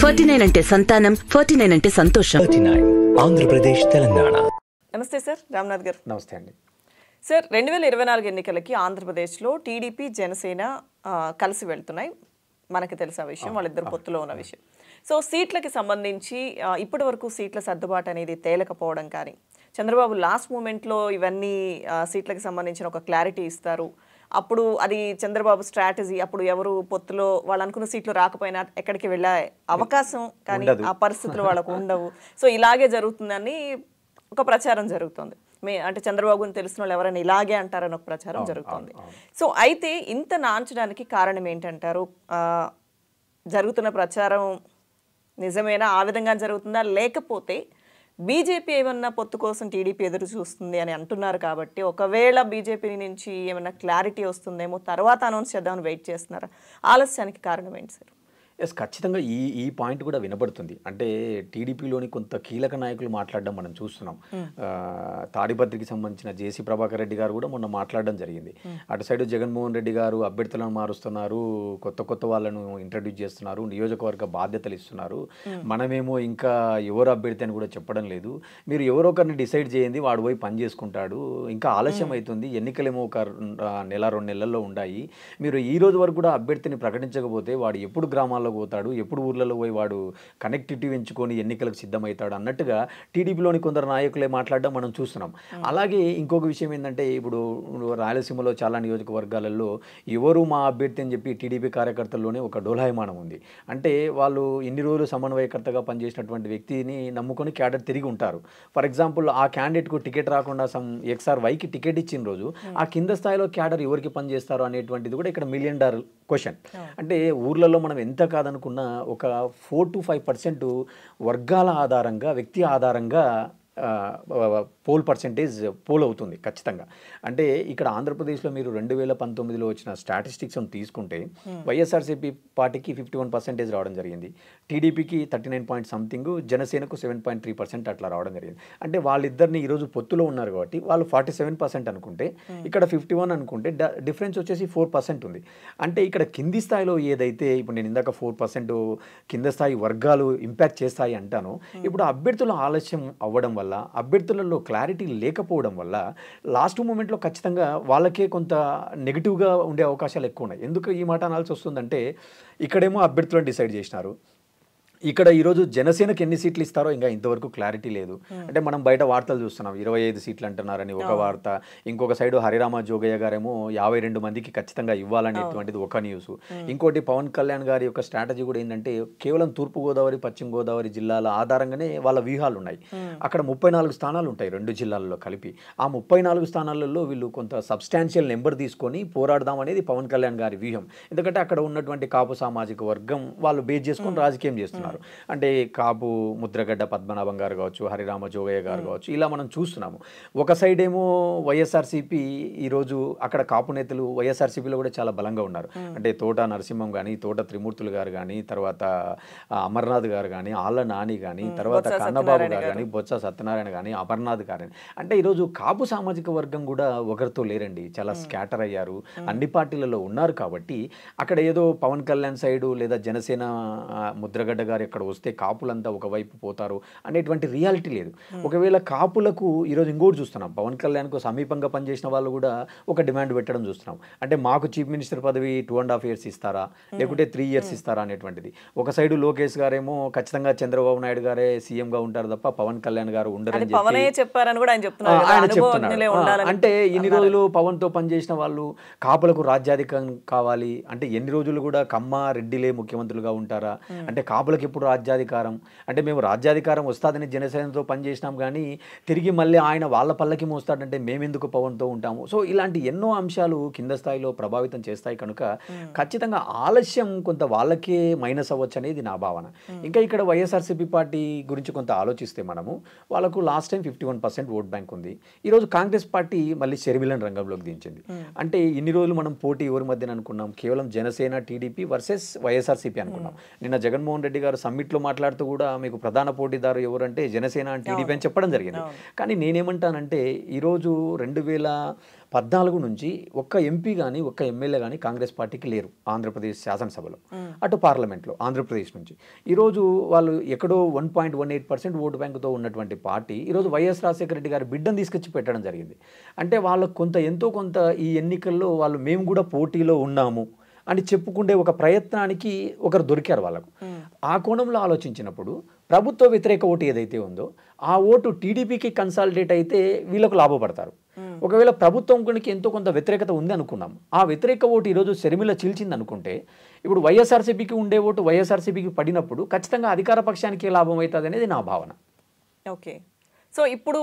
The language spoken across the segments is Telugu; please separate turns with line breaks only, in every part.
49 అంటే సంతానం, 49 అంటే సంతోషం.
39 ఆంధ్రప్రదేశ్ తెలంగాణ.
నమస్తే సార్, రామ్నాథ్ గారు.
నమస్తే అండి.
సార్, 2024 ఎన్నికలకి ఆంధ్రప్రదేశ్లో టీడీపీ జనసేన కలిసి వెళ్తున్నాయి. మనకి తెలిసిన విషయం, వాళ్ళిద్దరు పొత్తులో ఉన్న విషయం. సో సీట్లకి సంబంధించి ఇప్పటి వరకు సీట్ల సర్దుబాటు అనేది తేలకపోవడం కానీ, చంద్రబాబు లాస్ట్ మూమెంట్లో ఇవన్నీ సీట్లకి సంబంధించిన ఒక క్లారిటీ ఇస్తారు. అప్పుడు అది చంద్రబాబు స్ట్రాటజీ. అప్పుడు ఎవరు పొత్తులో వాళ్ళు అనుకున్న సీట్లు రాకపోయినా ఎక్కడికి వెళ్ళే అవకాశం కానీ ఆ పరిస్థితులు వాళ్ళకు ఉండవు. సో ఇలాగే జరుగుతుందని ఒక ప్రచారం జరుగుతుంది. అంటే చంద్రబాబుని తెలిసిన వాళ్ళు ఎవరైనా ఇలాగే అంటారని ఒక ప్రచారం జరుగుతుంది. సో అయితే ఇంత నాంచడానికి కారణం ఏంటంటారు? జరుగుతున్న ప్రచారం నిజమేనా? ఆ విధంగా జరుగుతుందా? లేకపోతే బీజేపీ ఏమన్నా పొత్తు కోసం టీడీపీ ఎదురు చూస్తుంది అని అంటున్నారు కాబట్టి, ఒకవేళ బీజేపీ నుంచి ఏమన్నా క్లారిటీ వస్తుందేమో, తర్వాత అనౌన్స్ చేద్దామని వెయిట్ చేస్తున్నారా? ఆలస్యానికి కారణం ఏంటి సార్?
ఎస్, ఖచ్చితంగా ఈ పాయింట్ కూడా వినబడుతుంది. అంటే టీడీపీలోని కొంత కీలక నాయకులు మాట్లాడడం మనం చూస్తున్నాం. తాడిపత్రికి సంబంధించిన జేసీ ప్రభాకర్ రెడ్డి గారు కూడా మొన్న మాట్లాడడం జరిగింది. అటు సైడ్ జగన్మోహన్ రెడ్డి గారు అభ్యర్థులను మారుస్తున్నారు, కొత్త వాళ్ళను ఇంట్రడ్యూస్ చేస్తున్నారు, నియోజకవర్గ బాధ్యతలు ఇస్తున్నారు, మనమేమో ఇంకా ఎవరు అభ్యర్థి అని కూడా చెప్పడం లేదు, మీరు ఎవరో ఒకరిని డిసైడ్ చేయండి, వాడు పోయి పని చేసుకుంటాడు, ఇంకా ఆలస్యం అవుతుంది, ఎన్నికలేమో ఒక నెల 2 నెలల్లో ఉన్నాయి, మీరు ఈ రోజు వరకు కూడా అభ్యర్థిని ప్రకటించకపోతే వాడు ఎప్పుడు గ్రామాల్లో పోతాడు, ఎప్పుడు ఊర్లలో పోయి వాడు కనెక్టివిటీ ఎంచుకొని ఎన్నికలకు సిద్ధమవుతాడు అన్నట్టుగా టీడీపీలోని కొందరు నాయకులే మాట్లాడడం మనం చూస్తున్నాం. అలాగే ఇంకొక విషయం ఏంటంటే, ఇప్పుడు రాయలసీమలో చాలా నియోజకవర్గాలలో ఎవరు మా అభ్యర్థి అని చెప్పి టీడీపీ కార్యకర్తల్లోనే ఒక డోలాయమానం ఉంది. అంటే వాళ్ళు ఇన్ని రోజులు సమన్వయకర్తగా పనిచేసినటువంటి వ్యక్తిని నమ్ముకొని క్యాడర్ తిరిగి ఉంటారు. ఫర్ ఎగ్జాంపుల్, ఆ క్యాండిడేట్కు టికెట్ రాకుండా XRYకి టికెట్ ఇచ్చిన రోజు ఆ కింద స్థాయిలో క్యాడర్ ఎవరికి పనిచేస్తారు అనేటువంటిది కూడా ఇక్కడ $1 మిలియన్ క్వశ్చన్. అంటే ఊర్లలో మనం ఎంత కాదనుకున్న ఒక 4 to 5% వర్గాల ఆధారంగా, వ్యక్తి ఆధారంగా పోల్ పర్సెంటేజ్ పోల్ అవుతుంది ఖచ్చితంగా. అంటే ఇక్కడ ఆంధ్రప్రదేశ్లో మీరు 2019లో వచ్చిన స్టాటిస్టిక్స్ని తీసుకుంటే వైఎస్ఆర్సీపీ పార్టీకి 51% రావడం జరిగింది, టీడీపీకి 39 జనసేనకు 7.3% అట్లా రావడం జరిగింది. అంటే వాళ్ళిద్దరిని ఈరోజు పొత్తులో ఉన్నారు కాబట్టి వాళ్ళు 47% అనుకుంటే, ఇక్కడ 51 అనుకుంటే డిఫరెన్స్ వచ్చేసి 4% ఉంది. అంటే ఇక్కడ కింది స్థాయిలో ఏదైతే ఇప్పుడు నేను ఇందాక 4% కింద స్థాయి వర్గాలు ఇంపాక్ట్ చేస్తాయి అంటానో, ఇప్పుడు అభ్యర్థుల ఆలస్యం అవ్వడం వల్ల, అభ్యర్థులలో క్లారిటీ లేకపోవడం వల్ల లాస్ట్ మూమెంట్లో ఖచ్చితంగా వాళ్ళకే కొంత నెగిటివ్గా ఉండే అవకాశాలు ఎక్కువ ఉన్నాయి. ఎందుకు ఈ మాట అనాల్సి వస్తుందంటే, ఇక్కడేమో అభ్యర్థులను డిసైడ్ చేసినారు, ఇక్కడ ఈరోజు జనసేనకు ఎన్ని సీట్లు ఇస్తారో ఇంకా ఇంతవరకు క్లారిటీ లేదు. అంటే మనం బయట వార్తలు చూస్తున్నాం, 25 సీట్లు అంటున్నారని ఒక వార్త, ఇంకొక సైడు హరిరామ జోగయ్య గారేమో 52 మందికి ఖచ్చితంగా ఇవ్వాలనేటువంటిది ఒక న్యూస్. ఇంకోటి పవన్ కళ్యాణ్ గారి యొక్క స్ట్రాటజీ కూడా ఏంటంటే, కేవలం తూర్పుగోదావరి పశ్చిమ గోదావరి జిల్లాల ఆధారంగానే వాళ్ళ వ్యూహాలు ఉన్నాయి. అక్కడ 34 స్థానాలు ఉంటాయి 2 జిల్లాలలో కలిపి. ఆ 34 స్థానాలలో వీళ్ళు కొంత సబ్స్టాన్షియల్ నెంబర్ తీసుకొని పోరాడదాం అనేది పవన్ కళ్యాణ్ గారి వ్యూహం. ఎందుకంటే అక్కడ ఉన్నటువంటి కాపు సామాజిక వర్గం వాళ్ళు బేస్ చేసుకొని రాజకీయం చేస్తున్నారు. అంటే కాపు ముద్రగడ్డ పద్మనాభం గారు కావచ్చు, హరిరామ జోగయ్య గారు కావచ్చు, ఇలా మనం చూస్తున్నాము. ఒక సైడ్ ఏమో వైఎస్ఆర్సీపీ, ఈరోజు అక్కడ కాపు నేతలు వైఎస్ఆర్సీపీలో కూడా చాలా బలంగా ఉన్నారు. అంటే తోట నరసింహం కానీ, తోట త్రిమూర్తులు గారు కానీ, తర్వాత అమర్నాథ్ గారు కానీ, ఆళ్ళ నాని కానీ, తర్వాత కన్నబాబు గారు కానీ, బొత్స సత్యనారాయణ కానీ, అమర్నాథ్ గారు. అంటే ఈరోజు కాపు సామాజిక వర్గం కూడా ఒకరితో లేరండి, చాలా స్కాటర్ అయ్యారు, అన్ని పార్టీలలో ఉన్నారు. కాబట్టి అక్కడ ఏదో పవన్ కళ్యాణ్ సైడు లేదా జనసేన ముద్రగడ్డ గారు ఎక్కడ వస్తే కాపులంతా ఒకవైపు పోతారు అనేటువంటి రియాలిటీ లేదు. ఒకవేళ కాపులకు ఈరోజు ఇంకోటి చూస్తున్నాం, పవన్ కళ్యాణ్కు సమీపంగా పనిచేసిన వాళ్ళు కూడా ఒక డిమాండ్ పెట్టడం చూస్తున్నాం. అంటే మాకు చీఫ్ మినిస్టర్ పదవి 2.5 years ఇస్తారా, లేకుంటే 3 years ఇస్తారా అనేటువంటిది. ఒక సైడు లోకేష్ గారేమో ఖచ్చితంగా చంద్రబాబు నాయుడు గారే సీఎంగా ఉంటారు తప్ప పవన్ కళ్యాణ్ గారు ఉండరని ఆయన చెప్తున్నారు. అంటే ఇన్ని రోజులు పవన్తో పనిచేసిన వాళ్ళు కాపులకు రాజ్యాధికారం కావాలి అంటే, ఎన్ని రోజులు కూడా కమ్మ రెడ్డిలే ముఖ్యమంత్రులుగా ఉంటారా అంటే, కాపులకు ఎప్పుడు రాజ్యాధికారం అంటే, మేము రాజ్యాధికారం వస్తుందని జనసేనతో పనిచేసినాం కానీ తిరిగి మళ్ళీ ఆయన వాళ్ళ పల్లకి మోస్తాడంటే మేమెందుకు పవన్తో ఉంటాము. సో ఇలాంటి ఎన్నో అంశాలు కింద స్థాయిలో ప్రభావితం చేస్తాయి కనుక ఖచ్చితంగా ఆలస్యం కొంత వాళ్ళకే మైనస్ అవ్వచ్చు అనేది నా భావన. ఇంకా ఇక్కడ వైఎస్ఆర్సీపీ పార్టీ గురించి కొంత ఆలోచిస్తే, మనము వాళ్ళకు లాస్ట్ టైం 51% ఓట్ బ్యాంక్ ఉంది. ఈరోజు కాంగ్రెస్ పార్టీ మళ్ళీ షర్మిలను రంగంలోకి దించింది. అంటే ఇన్ని రోజులు మనం పోటీ ఎవరి మధ్యన అనుకున్నాం, కేవలం జనసేన టీడీపీ వర్సెస్ వైఎస్ఆర్సీపీ అనుకున్నాం. నిన్న జగన్మోహన్ రెడ్డి గారు సమ్మిట్లో మాట్లాడుతూ కూడా మీకు ప్రధాన పోటీదారు ఎవరంటే జనసేన టీడీపీ అని చెప్పడం జరిగింది. కానీ నేనేమంటానంటే, ఈరోజు 14 నుంచి ఒక్క ఎంపీ కానీ ఒక్క ఎమ్మెల్యే కానీ కాంగ్రెస్ పార్టీకి లేరు ఆంధ్రప్రదేశ్ శాసనసభలో, అటు పార్లమెంట్లో ఆంధ్రప్రదేశ్ నుంచి. ఈరోజు వాళ్ళు ఎక్కడో 1.18% ఓటు బ్యాంకుతో ఉన్నటువంటి పార్టీ ఈరోజు వైఎస్ రాజశేఖర రెడ్డి గారి బిడ్డను తీసుకొచ్చి పెట్టడం జరిగింది. అంటే వాళ్ళకు ఎంతో కొంత ఈ ఎన్నికల్లో వాళ్ళు మేము కూడా పోటీలో ఉన్నాము అని చెప్పుకుండే ఒక ప్రయత్నానికి ఒకరు దొరికారు వాళ్ళకు. ఆ కోణంలో ఆలోచించినప్పుడు ప్రభుత్వ వ్యతిరేక ఓటు ఏదైతే ఉందో ఆ ఓటు టీడీపీకి కన్సాలిడేట్ అయితే వీళ్ళకు లాభపడతారు. ఒకవేళ ప్రభుత్వంకి ఎంతో కొంత వ్యతిరేకత ఉంది అనుకున్నాం, ఆ వ్యతిరేక ఓటు ఈరోజు షర్మిల చీల్చింది అనుకుంటే ఇప్పుడు వైఎస్ఆర్సీపీకి ఉండే ఓటు వైఎస్ఆర్సీపీకి పడినప్పుడు ఖచ్చితంగా అధికార పక్షానికి లాభం అవుతుంది అనేది నా భావన.
ఓకే, సో ఇప్పుడు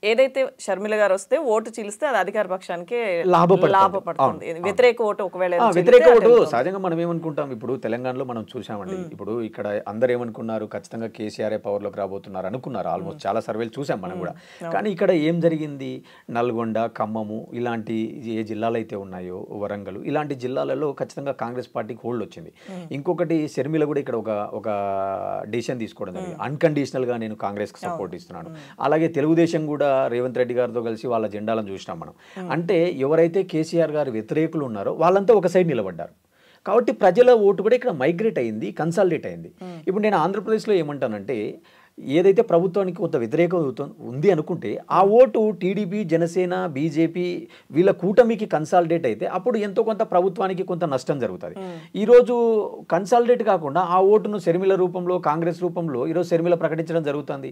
ఏదైతే షర్మిల గారు వస్తే ఓటు చీలిస్తే అది అధికార పక్షానికి లాభపడుతుంది. వ్యతిరేక ఓటు ఒకవేళ
వ్యతిరేక ఓటు సహజంగా మనం ఏమనుకుంటాం, ఇప్పుడు తెలంగాణలో మనం చూసామండి. ఇప్పుడు ఇక్కడ అందరు ఏమనుకున్నారు, ఖచ్చితంగా కేసీఆర్ పవర్లోకి రాబోతున్నారు అనుకున్నారు. ఆల్మోస్ట్ చాలా సర్వేలు చూసాం మనం కూడా. కానీ ఇక్కడ ఏం జరిగింది, నల్గొండ, ఖమ్మము ఇలాంటి ఏ జిల్లాలు అయితే ఉన్నాయో, వరంగల్ ఇలాంటి జిల్లాలలో ఖచ్చితంగా కాంగ్రెస్ పార్టీకి హోల్డ్ వచ్చింది. ఇంకొకటి షర్మిల కూడా ఇక్కడ ఒక డిసిషన్ తీసుకోవడం జరిగింది, అన్కండిషనల్గా నేను కాంగ్రెస్కి సపోర్ట్ ఇస్తున్నాను. అలాగే తెలుగుదేశం కూడా రేవంత్ రెడ్డి గారితో కలిసి వాళ్ళ జెండాలను చూసినాం మనం. అంటే ఎవరైతే కేసీఆర్ గారి వ్యతిరేకులు ఉన్నారో వాళ్ళంతా ఒక సైడ్ నిలబడ్డారు. కాబట్టి ప్రజల ఓటు కూడా ఇక్కడ మైగ్రేట్ అయింది, కన్సాలిడేట్ అయింది. ఇప్పుడు నేను ఆంధ్రప్రదేశ్లో ఏమంటానంటే, ఏదైతే ప్రభుత్వానికి కొంత వ్యతిరేకత ఉంది అనుకుంటే ఆ ఓటు టీడీపీ, జనసేన, బీజేపీ వీళ్ళ కూటమికి కన్సాలిడేట్ అయితే అప్పుడు ఎంతో కొంత ప్రభుత్వానికి కొంత నష్టం జరుగుతుంది. ఈరోజు కన్సాలిడేట్ కాకుండా ఆ ఓటును షర్మిల రూపంలో, కాంగ్రెస్ రూపంలో ఈరోజు షర్మిల ప్రకటించడం జరుగుతుంది.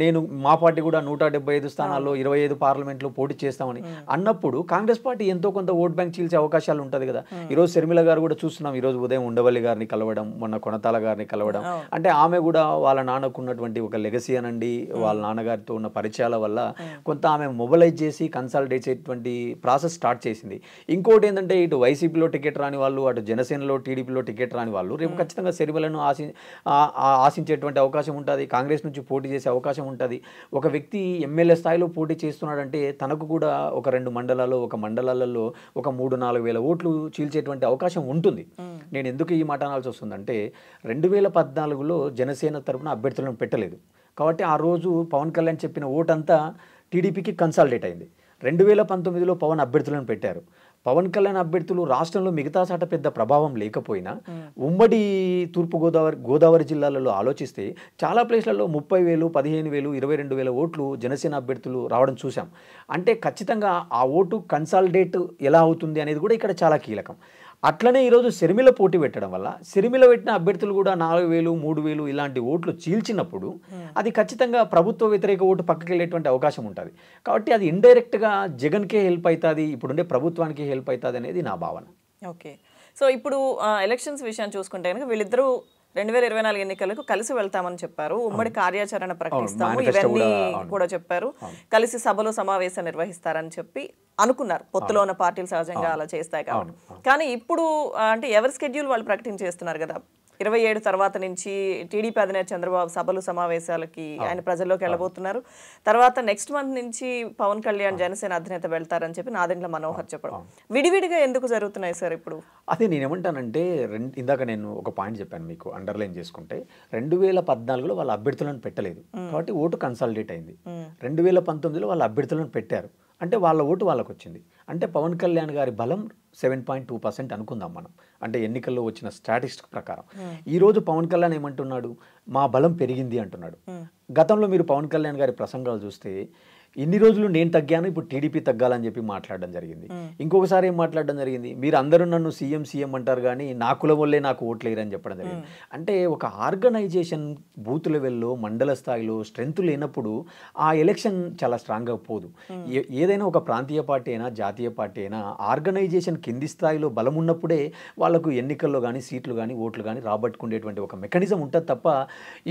నేను మా పార్టీ కూడా 175 స్థానాల్లో 25 పార్లమెంట్లో పోటీ చేస్తామని అన్నప్పుడు కాంగ్రెస్ పార్టీ ఎంతో కొంత ఓట్ బ్యాంక్ చీల్చే అవకాశాలు ఉంటుంది కదా. ఈరోజు షర్మిల గారు కూడా చూస్తున్నాం, ఈరోజు ఉదయం ఉండవల్లి గారిని కలవడం, మొన్న కొనతాల గారిని కలవడం. అంటే ఆమె కూడా వాళ్ళ నాన్నకున్నటువంటి ఒక లెగసీ అనండి, వాళ్ళ నాన్నగారితో ఉన్న పరిచయాల వల్ల కొంత ఆమె మొబిలైజ్ చేసి కన్సాలిడేట్ చేసేటువంటి ప్రాసెస్ స్టార్ట్ చేసింది. ఇంకోటి ఏంటంటే, ఇటు వైసీపీలో టికెట్ రాని వాళ్ళు, అటు జనసేనలో, టీడీపీలో టికెట్ రాని వాళ్ళు రేపు ఖచ్చితంగా షర్మిలను ఆశించేటువంటి అవకాశం ఉంటుంది, కాంగ్రెస్ నుంచి పోటీ చేసే అవకాశం ఉంటుంది. ఒక వ్యక్తి ఎమ్మెల్యే స్థాయిలో పోటీ చేస్తున్నాడంటే తనకు కూడా ఒక 2 మండలాల్లో, ఒక మండలాలలో ఒక 3-4 వేల ఓట్లు చీల్చేటువంటి అవకాశం ఉంటుంది. నేను ఎందుకు ఈ మాట అనాల్సి వస్తుందంటే, 2014లో జనసేన తరపున అభ్యర్థులను పెట్టలేదు కాబట్టి ఆ రోజు పవన్ కళ్యాణ్ చెప్పిన ఓటంతా టీడీపీకి కన్సాలిడేట్ అయింది. 2019లో పవన్ అభ్యర్థులను పెట్టారు. పవన్ కళ్యాణ్ అభ్యర్థులు రాష్ట్రంలో మిగతా చాట పెద్ద ప్రభావం లేకపోయినా ఉమ్మడి గోదావరి జిల్లాలలో ఆలోచిస్తే చాలా ప్లేస్లలో 30,000, 15,000, 22,000 ఓట్లు జనసేన అభ్యర్థులు రావడం చూసాం. అంటే ఖచ్చితంగా ఆ ఓటు కన్సాలిడేట్ ఎలా అవుతుంది అనేది కూడా ఇక్కడ చాలా కీలకం. అట్లనే ఈరోజు షర్మిల పోటీ పెట్టడం వల్ల షర్మిల పెట్టిన అభ్యర్థులు కూడా 4,000, 3,000 ఇలాంటి ఓట్లు చీల్చినప్పుడు అది ఖచ్చితంగా ప్రభుత్వ వ్యతిరేక ఓటు పక్కకి వెళ్ళేటువంటి అవకాశం ఉంటుంది. కాబట్టి అది ఇండైరెక్ట్గా జగన్కే హెల్ప్ అవుతుంది, ఇప్పుడుండే ప్రభుత్వానికి హెల్ప్ అవుతుంది అనేది నా భావన.
ఓకే, సో ఇప్పుడు ఎలక్షన్స్ విషయాన్ని చూసుకుంటే కనుక వీళ్ళిద్దరూ 2024 ఎన్నికలకు కలిసి వెళ్తామని చెప్పారు, ఉమ్మడి కార్యాచరణ ప్రకటిస్తాము ఇవన్నీ కూడా చెప్పారు, కలిసి సభలో సమావేశం నిర్వహిస్తారని చెప్పి అనుకున్నారు. పొత్తులో ఉన్న పార్టీలు సహజంగా అలా చేస్తాయి కాబట్టి. కానీ ఇప్పుడు అంటే ఎవరి స్కెడ్యూల్ వాళ్ళు ప్రకటించేస్తున్నారు కదా. 27 తర్వాత నుంచి టీడీపీ అధినేత చంద్రబాబు సభలు సమావేశాలకి ఆయన ప్రజల్లోకి వెళ్ళబోతున్నారు. తర్వాత నెక్స్ట్ మంత్ నుంచి పవన్ కళ్యాణ్ జనసేన అధినేత వెళ్తారని చెప్పి నాదెండ్ల మనోహర్ చెప్పడం. విడివిడిగా ఎందుకు జరుగుతున్నాయి సార్ ఇప్పుడు?
అదే నేనేమంటానంటే, ఇందాక నేను ఒక పాయింట్ చెప్పాను మీకు, అండర్లైన్ చేసుకుంటే 2014లో వాళ్ళ అభ్యర్థులను పెట్టలేదు కాబట్టి ఓటు కన్సాలిడేట్ అయింది. 2019లో వాళ్ళ అభ్యర్థులను పెట్టారు అంటే వాళ్ళ ఓటు వాళ్ళకు వచ్చింది. అంటే పవన్ కళ్యాణ్ గారి బలం 7.2% అనుకుందాం మనం, అంటే ఎన్నికల్లో వచ్చిన స్టాటిస్టిక్ ప్రకారం. ఈరోజు పవన్ కళ్యాణ్ ఏమంటున్నాడు, మా బలం పెరిగింది అంటున్నాడు. గతంలో మీరు పవన్ కళ్యాణ్ గారి ప్రసంగాలు చూస్తే ఇన్ని రోజులు నేను తగ్గాను, ఇప్పుడు టీడీపీ తగ్గాలని చెప్పి మాట్లాడడం జరిగింది. ఇంకొకసారి ఏం మాట్లాడడం జరిగింది, మీరు అందరూ నన్ను సీఎం అంటారు కానీ నా కులం వల్లే నాకు ఓట్లేరని చెప్పడం జరిగింది. అంటే ఒక ఆర్గనైజేషన్ బూత్ లెవెల్లో, మండల స్థాయిలో స్ట్రెంత్ లేనప్పుడు ఆ ఎలక్షన్ చాలా స్ట్రాంగ్గా పోదు. ఏదైనా ఒక ప్రాంతీయ పార్టీ అయినా, జాతీయ పార్టీ అయినా ఆర్గనైజేషన్ కింది స్థాయిలో బలం ఉన్నప్పుడే వాళ్ళకు ఎన్నికల్లో కానీ, సీట్లు కానీ, ఓట్లు కానీ రాబట్టుకునేటువంటి ఒక మెకానిజం ఉంటుంది తప్ప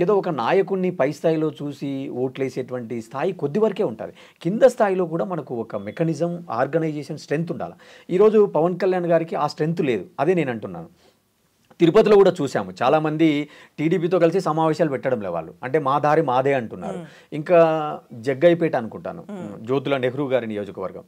ఏదో ఒక నాయకుడిని పై స్థాయిలో చూసి ఓట్లేసేటువంటి స్థాయి కొద్ది వరకే ఉంటుంది. కింద స్థాయిలో కూడా మనకు ఒక మెకానిజం, ఆర్గనైజేషన్ స్ట్రెంత్ ఉండాలి. ఈరోజు పవన్ కళ్యాణ్ గారికి ఆ స్ట్రెంత్ లేదు, అదే నేను అంటున్నాను. తిరుపతిలో కూడా చూసాము, చాలామంది టీడీపీతో కలిసి సమావేశాలు పెట్టడం లే వాళ్ళు, అంటే మా దారి మాదే అంటున్నారు. ఇంకా జగ్గైపేట అనుకుంటాను, జ్యోతుల నెహ్రూ గారి నియోజకవర్గం,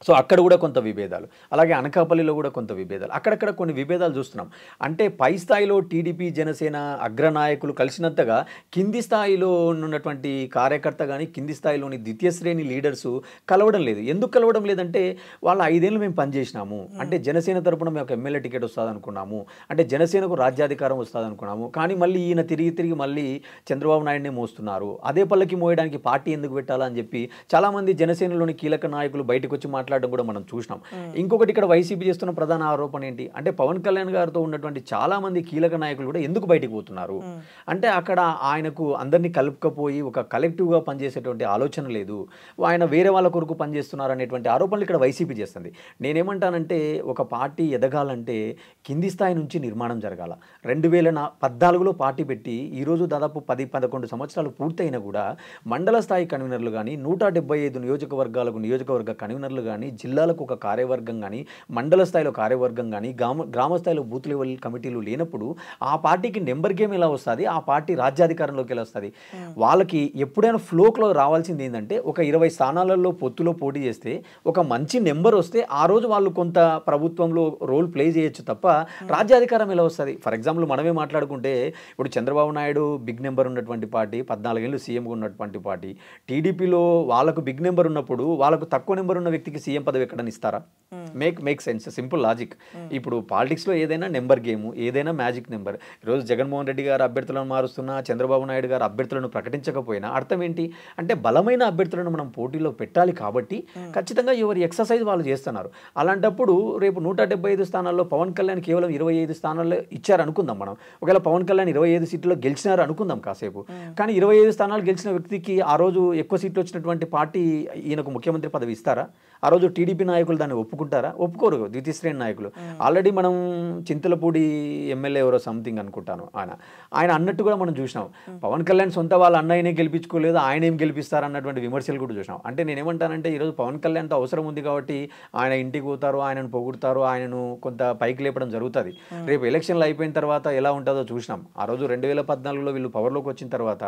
సో అక్కడ కూడా కొంత విభేదాలు, అలాగే అనకాపల్లిలో కూడా కొంత విభేదాలు, అక్కడక్కడ కొన్ని విభేదాలు చూస్తున్నాం. అంటే పై స్థాయిలో టీడీపీ జనసేన అగ్రనాయకులు కలిసినంతగా కింది స్థాయిలో ఉన్నటువంటి కార్యకర్త కానీ కింది స్థాయిలోని ద్వితీయ శ్రేణి లీడర్స్ కలవడం లేదు. ఎందుకు కలవడం లేదంటే వాళ్ళ 5 ఏళ్ళు మేము పనిచేసినాము, అంటే జనసేన తరపున మేము ఒక ఎమ్మెల్యే టికెట్ వస్తుంది అనుకున్నాము, అంటే జనసేనకు రాజ్యాధికారం వస్తుంది అనుకున్నాము, కానీ మళ్ళీ ఈయన తిరిగి మళ్ళీ చంద్రబాబు నాయుడిని మోస్తున్నారు, అదే పల్లకి మోయడానికి పార్టీ ఎందుకు పెట్టాలా అని చెప్పి చాలామంది జనసేనలోని కీలక నాయకులు బయటకు వచ్చి మాట్లాడడం కూడా మనం చూసినాం. ఇంకొకటి ఇక్కడ వైసీపీ చేస్తున్న ప్రధాన ఆరోపణ ఏంటి అంటే పవన్ కళ్యాణ్ గారితో ఉన్నటువంటి చాలా మంది కీలక నాయకులు కూడా ఎందుకు బయటకు పోతున్నారు అంటే అక్కడ ఆయనకు అందరినీ కలుపుకపోయి ఒక కలెక్టివ్గా పనిచేసేటువంటి ఆలోచన లేదు, ఆయన వేరే వాళ్ళ కొరకు పనిచేస్తున్నారు అనేటువంటి ఆరోపణలు ఇక్కడ వైసీపీ చేస్తుంది. నేనేమంటానంటే ఒక పార్టీ ఎదగాలంటే కింది స్థాయి నుంచి నిర్మాణం జరగాల. 2014లో పార్టీ పెట్టి ఈరోజు దాదాపు 10-11 సంవత్సరాలు పూర్తయినా కూడా మండల స్థాయి కన్వీనర్లు కానీ 175 నియోజకవర్గాలకు నియోజకవర్గ కన్వీనర్లు కానీ జిల్లాలకు ఒక కార్యవర్గం కానీ మండల స్థాయిలో కార్యవర్గం కానీ గ్రామ స్థాయిలో బూత్ లెవెల్ కమిటీలు లేనప్పుడు ఆ పార్టీకి నెంబర్ గేమ్ ఎలా వస్తుంది, ఆ పార్టీ రాజ్యాధికారంలోకి ఎలా వస్తుంది? వాళ్ళకి ఎప్పుడైనా ఫ్లోక్లో రావాల్సింది ఏంటంటే ఒక 20 స్థానాలలో పొత్తులో పోటీ చేస్తే ఒక మంచి నెంబర్ వస్తే ఆ రోజు వాళ్ళు కొంత ప్రభుత్వంలో రోల్ ప్లే చేయొచ్చు తప్ప రాజ్యాధికారం ఎలా వస్తుంది? ఫర్ ఎగ్జాంపుల్ మనమే మాట్లాడుకుంటే ఇప్పుడు చంద్రబాబు నాయుడు బిగ్ నెంబర్ ఉన్నటువంటి పార్టీ, 14 ఏళ్ళు సీఎంగా ఉన్నటువంటి పార్టీ, టీడీపీలో వాళ్ళకు బిగ్ నెంబర్ ఉన్నప్పుడు వాళ్ళకు తక్కువ నెంబర్ ఉన్న వ్యక్తికి సీఎం పదవి ఎక్కడని ఇస్తారా? Make sense, simple logic. ఇప్పుడు పాలిటిక్స్లో ఏదైనా నెంబర్ గేమ్, ఏదైనా మ్యాజిక్ నెంబర్. ఈరోజు జగన్మోహన్ రెడ్డి గారు అభ్యర్థులను మారుస్తున్నా, చంద్రబాబు నాయుడు గారు అభ్యర్థులను ప్రకటించకపోయినా అర్థం ఏంటి అంటే బలమైన అభ్యర్థులను మనం పోటీలో పెట్టాలి కాబట్టి ఖచ్చితంగా ఎవరి ఎక్సర్సైజ్ వాళ్ళు చేస్తున్నారు. అలాంటప్పుడు రేపు 175 స్థానాల్లో పవన్ కళ్యాణ్ కేవలం 25 స్థానాల్లో ఇచ్చారు అనుకుందాం మనం. ఒకవేళ పవన్ కళ్యాణ్ 25 సీట్లలో గెలిచినారు అనుకుందాం కాసేపు, కానీ 25 స్థానాలు గెలిచిన వ్యక్తికి ఆ రోజు ఎక్కువ సీట్లు వచ్చినటువంటి పార్టీ ఈయనకు ముఖ్యమంత్రి పదవి ఇస్తారా? ఆ రోజు టీడీపీ నాయకులు దాన్ని ఒప్పుకుంటారా? ఒప్పుకోరు. ద్వితీయ శ్రేణి నాయకులు ఆల్రెడీ మనం చింతలపూడి ఎమ్మెల్యే ఎవరో సంథింగ్ అనుకుంటాను ఆయన అన్నట్టు కూడా మనం చూసినాం. పవన్ కళ్యాణ్ సొంత వాళ్ళ అన్నయ్యనే గెలిపించుకోలేదు, ఆయన ఏం గెలిపిస్తారు అన్నటువంటి విమర్శలు కూడా చూసినాం. అంటే నేనేమంటానంటే ఈరోజు పవన్ కళ్యాణ్తో అవసరం ఉంది కాబట్టి ఆయన ఇంటికి పోతారు, ఆయనను పొగుడతారు, ఆయనను కొంత పైకి లేపడం జరుగుతుంది. రేపు ఎలక్షన్లు అయిపోయిన తర్వాత ఎలా ఉంటుందో చూసినాం. ఆ రోజు 2014లో వీళ్ళు పవర్లోకి వచ్చిన తర్వాత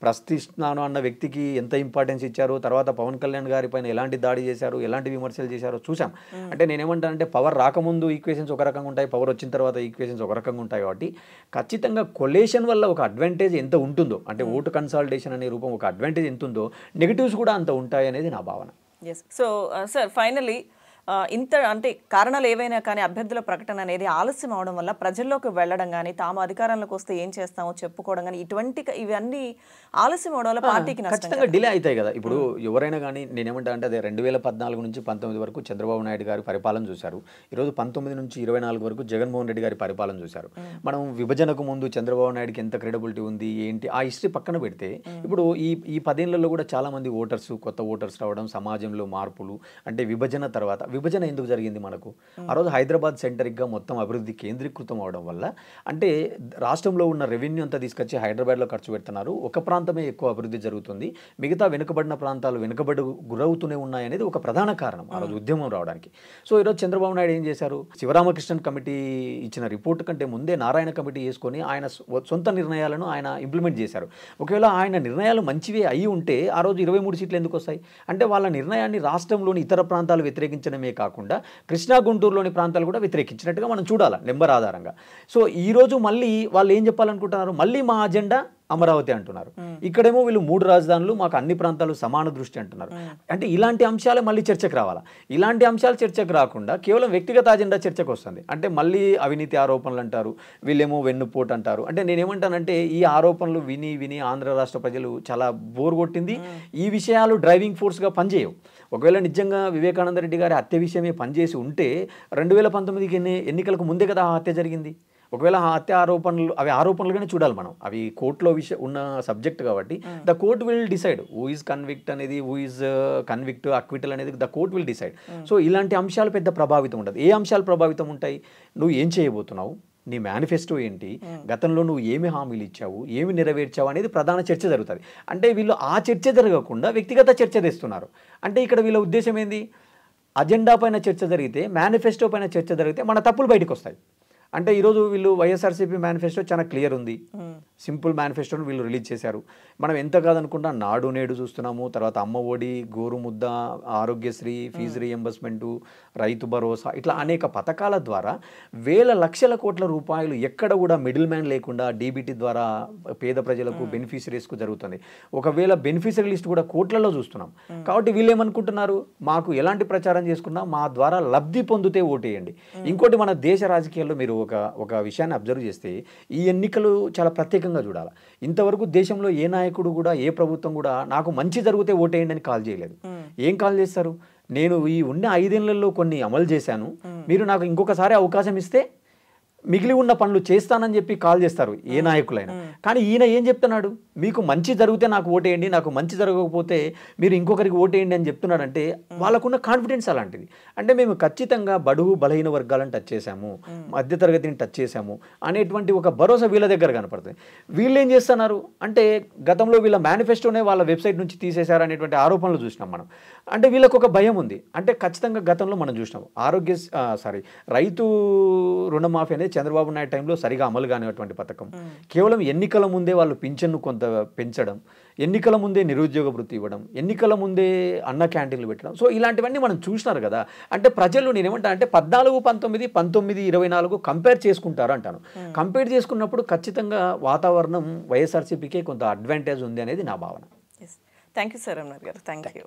ప్రశ్నిస్తున్నాను అన్న వ్యక్తికి ఎంత ఇంపార్టెన్స్ ఇచ్చారు, తర్వాత పవన్ కళ్యాణ్ గారి పైన ఎలాంటి దాడి చేశారు, ఎలాంటి విమర్శలు చేశారో చూసాం. అంటే నేనేమంటానంటే పవర్ రాకముందు ఈక్వేషన్స్ ఒక రకంగా ఉంటాయి, పవర్ వచ్చిన తర్వాత ఈక్వేషన్స్ ఒక రకంగా ఉంటాయి. కాబట్టి ఖచ్చితంగా కొలేషన్ వల్ల ఒక అడ్వాంటేజ్ ఎంత ఉంటుందో, అంటే ఓటు కన్సాలిడేషన్ అనే రూపం ఒక అడ్వాంటేజ్ ఎంత ఉందో, నెగిటివ్స్ కూడా అంత ఉంటాయి అనేది నా భావన.
సో సార్ ఫైనలీ ఇంత అంటే కారణాలు ఏవైనా కానీ అభ్యర్థుల ప్రకటన అనేది ఆలస్యం అవడం వల్ల ప్రజల్లోకి వెళ్ళడం కానీ తాము అధికారంలోకి వస్తే ఏం చేస్తామో చెప్పుకోవడం కానీ ఇవన్నీ ఆలస్యం అవడం వల్ల పార్టీకి
ఖచ్చితంగా డిలే అవుతాయి కదా. ఇప్పుడు ఎవరైనా కానీ నేనేమంటా అంటే అదే 2014 నుంచి 19 వరకు చంద్రబాబు నాయుడు గారి పరిపాలన చూశారు. ఈరోజు 19 నుంచి 24 వరకు జగన్మోహన్ రెడ్డి గారి పరిపాలన చూశారు. మనం విభజనకు ముందు చంద్రబాబు నాయుడుకి ఎంత క్రెడిబిలిటీ ఉంది ఏంటి ఆ హిస్టరీ పక్కన పెడితే ఇప్పుడు ఈ 10 ఏళ్లలో కూడా చాలా మంది ఓటర్స్, కొత్త ఓటర్స్ రావడం, సమాజంలో మార్పులు, అంటే విభజన ఎందుకు జరిగింది మనకు? ఆ రోజు హైదరాబాద్ సెంటరిక్గా మొత్తం అభివృద్ధి కేంద్రీకృతం అవడం వల్ల, అంటే రాష్ట్రంలో ఉన్న రెవెన్యూ అంతా తీసుకొచ్చి హైదరాబాద్లో ఖర్చు పెడుతున్నారు, ఒక ప్రాంతమే ఎక్కువ అభివృద్ధి జరుగుతుంది, మిగతా వెనుకబడిన ప్రాంతాలు గురవుతూనే ఉన్నాయనేది ఒక ప్రధాన కారణం ఆ రోజు ఉద్యమం రావడానికి. సో ఈరోజు చంద్రబాబు నాయుడు ఏం చేశారు? శివరామకృష్ణన్ కమిటీ ఇచ్చిన రిపోర్ట్ కంటే ముందే నారాయణ కమిటీ వేసుకొని ఆయన సొంత నిర్ణయాలను ఆయన ఇంప్లిమెంట్ చేశారు. ఒకవేళ ఆయన నిర్ణయాలు మంచివే అయి ఉంటే ఆ రోజు 23 సీట్లు ఎందుకు వస్తాయి? అంటే వాళ్ళ నిర్ణయాన్ని రాష్ట్రంలోని ఇతర ప్రాంతాలు వ్యతిరేకించడమే కాకుండా కృష్ణా గుంటూరులోని ప్రాంతాలు కూడా వ్యతిరేకించినట్టుగా మనం చూడాలి నెంబర్ ఆధారంగా. సో ఈరోజు మళ్ళీ వాళ్ళు ఏం చెప్పాలనుకుంటున్నారు? మళ్ళీ మా అజెండా అమరావతి అంటున్నారు. ఇక్కడేమో వీళ్ళు 3 రాజధానులు, మాకు అన్ని ప్రాంతాలు సమాన దృష్టి అంటున్నారు. అంటే ఇలాంటి అంశాలే మళ్ళీ చర్చకు రావాలా? ఇలాంటి అంశాలు చర్చకు రాకుండా కేవలం వ్యక్తిగత అజెండా చర్చకు వస్తుంది. అంటే మళ్ళీ అవినీతి ఆరోపణలు అంటారు, వీళ్ళేమో వెన్నుపోటు అంటారు. అంటే నేనేమంటానంటే ఈ ఆరోపణలు విని ఆంధ్ర రాష్ట్ర ప్రజలు చాలా బోర్ కొట్టింది. ఈ విషయాలు డ్రైవింగ్ ఫోర్స్గా పనిచేయవు. ఒకవేళ నిజంగా వివేకానంద రెడ్డి గారి హత్య విషయమే పనిచేసి ఉంటే 2019 ఎన్నికలకు ముందే కదా ఆ హత్య జరిగింది. ఒకవేళ ఆ హత్య ఆరోపణలుగానే చూడాలి మనం, అవి కోర్టులో ఉన్న సబ్జెక్ట్ కాబట్టి the court will decide who is convict అనేది, హూ ఈజ్ కన్విక్ట్ అక్విటల్ అనేది the court will decide. So ఇలాంటి అంశాలు పెద్ద ప్రభావితం ఉండదు. ఏ అంశాలు ప్రభావితం ఉంటాయి? నువ్వు ఏం చేయబోతున్నావు, నీ మేనిఫెస్టో ఏంటి, గతంలో నువ్వు ఏమి హామీలు ఇచ్చావు, ఏమి నెరవేర్చావు అనేది ప్రధాన చర్చ జరుగుతుంది. అంటే వీళ్ళు ఆ చర్చ జరగకుండా వ్యక్తిగత చర్చ తెస్తున్నారు. అంటే ఇక్కడ వీళ్ళ ఉద్దేశం ఏంది? అజెండా పైన చర్చ జరిగితే, మేనిఫెస్టో పైన చర్చ జరిగితే మన తప్పులు బయటకు వస్తాయి. అంటే ఈరోజు వీళ్ళు వైఎస్ఆర్సీపీ మేనిఫెస్టో చాలా క్లియర్ ఉంది, సింపుల్ మేనిఫెస్టోని వీళ్ళు రిలీజ్ చేశారు. మనం ఎంత కాదనుకుంటా నాడు నేడు చూస్తున్నాము, తర్వాత అమ్మ ఒడి, గోరు ముద్ద, ఆరోగ్యశ్రీ, ఫీజు రీఎంబర్స్మెంటు, రైతు భరోసా, ఇట్లా అనేక పథకాల ద్వారా వేల లక్షల కోట్ల రూపాయలు ఎక్కడ కూడా మిడిల్ మ్యాన్ లేకుండా డీబీటీ ద్వారా పేద ప్రజలకు బెనిఫిషరీస్కు జరుగుతుంది. ఒకవేళ బెనిఫిషరీ లిస్ట్ కూడా కోట్లలో చూస్తున్నాం. కాబట్టి వీళ్ళు ఏమనుకుంటున్నారు, మాకు ఎలాంటి ప్రచారం చేసుకున్నా మా ద్వారా లబ్ధి పొందితే ఓటేయండి. ఇంకోటి మన దేశ రాజకీయాల్లో మీరు ఒక విషయాన్ని అబ్జర్వ్ చేస్తే ఈ ఎన్నికలు చాలా ప్రత్యేకంగా చూడాలి. ఇంతవరకు దేశంలో ఏ నాయకుడు కూడా ఏ ప్రభుత్వం కూడా నాకు మంచి జరిగితే ఓటేయండి అని కాల్ చేయలేదు. ఏం కాల్ చేస్తారు, నేను ఈ ఉన్న 5 ఏళ్లలో కొన్ని అమలు చేశాను, మీరు నాకు ఇంకొకసారి అవకాశం ఇస్తే మిగిలి ఉన్న పనులు చేస్తానని చెప్పి కాల్ చేస్తారు ఏ నాయకులైనా. కానీ ఈయన ఏం చెప్తున్నాడు, మీకు మంచి జరిగితే నాకు ఓటేయండి, నాకు మంచి జరగకపోతే మీరు ఇంకొకరికి ఓటేయండి అని చెప్తున్నాడంటే వాళ్ళకున్న కాన్ఫిడెన్స్ అలాంటిది. అంటే మేము ఖచ్చితంగా బడుగు బలహీన వర్గాలను టచ్ చేశాము, మధ్యతరగతిని టచ్ చేశాము అనేటువంటి ఒక భరోసా వీళ్ళ దగ్గర కనపడుతుంది. వీళ్ళు ఏం చేస్తున్నారు అంటే గతంలో వీళ్ళ మేనిఫెస్టోనే వాళ్ళ వెబ్సైట్ నుంచి తీసేశారు అనేటువంటి ఆరోపణలు చూసినాం మనం. అంటే వీళ్ళకు ఒక భయం ఉంది. అంటే ఖచ్చితంగా గతంలో మనం చూసినాం రైతు రుణమాఫీ అనేది చంద్రబాబు నాయుడు టైంలో సరిగా అమలు కానిటువంటి పథకం. కేవలం ఎన్నికల ముందే వాళ్ళు పింఛన్ను కొంత పెంచడం, ఎన్నికల ముందే నిరుద్యోగ వృత్తి ఇవ్వడం, ఎన్నికల ముందే అన్న క్యాంటీన్లు పెట్టడం. సో ఇలాంటివన్నీ మనం చూసినారు కదా. అంటే ప్రజలు నేనేమంటా అంటే 14, 19, 19, 24 కంపేర్ చేసుకుంటారు అంటాను. కంపేర్ చేసుకున్నప్పుడు ఖచ్చితంగా వాతావరణం వైఎస్ఆర్సీపీకే కొంత అడ్వాంటేజ్ ఉంది అనేది నా భావన.
థ్యాంక్ యూ సార్, రమణ గారు. Thank you.